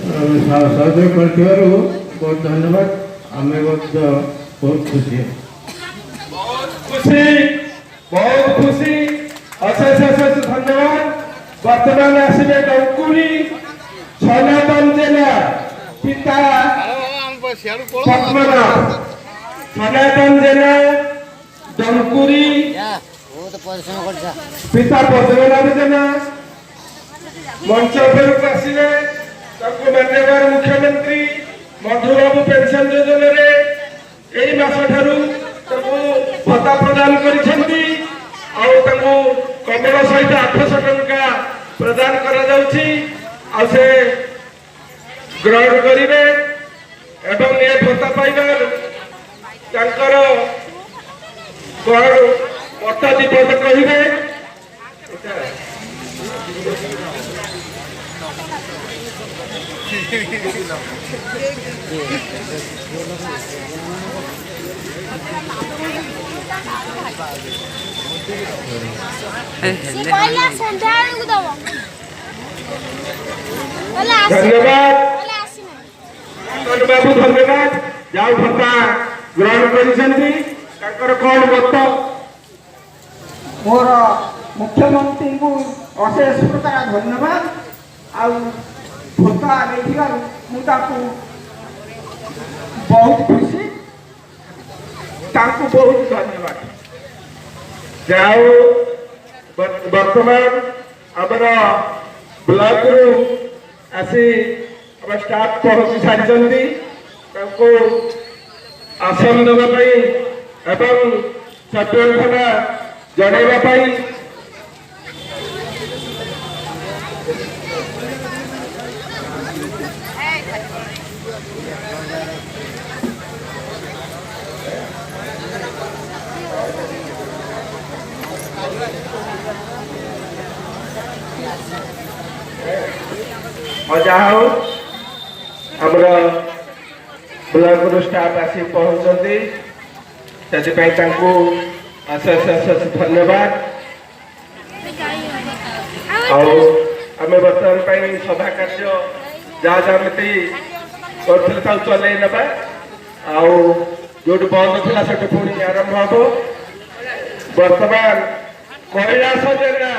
सहयोग कर बहुत धन्यवाद। आम बहुत खुशी बहुत खुशी अशेष अशेष धन्यवाद। वर्तमान आसवे डंकुरी सनातन जेना पिता पद्मनाथ सनातन जेना डंकुरी पिता पद्मनाथ जेना मंच उपरक आसवे मान्यवर मुख्यमंत्री मधुबाबू पेंशन योजना यही मास ठारू भत्ता प्रदान करिसेंती कमल सहित 800 टंका प्रदान करा जाउछि से ग्रहण करिवे एवं ये भत्ता पाइबार तांकर कौन मताधिपत कहिबे धन्यवाद बाबू धन्यवाद जाऊ भत्ता ग्रहण कर कौन मत मोर मुख्यमंत्री को अशेष प्रकार धन्यवाद भत्ता बहुत खुशी बहुत धन्यवाद। जाओ वर्तमान आमर ब्लॉक रु आसी स्टाफ पहुंची सारी आसन देवाई एवं सचेतना जनवाई जहा ब्लॉक स्टाफ आसी पहुंचती अशेष अशेष धन्यवाद। आम बर्तमान सभा कार्य जहाँ जमी कर चल ना जो बंद था से पुणी आरंभ हम वर्तमान कैलाश जेना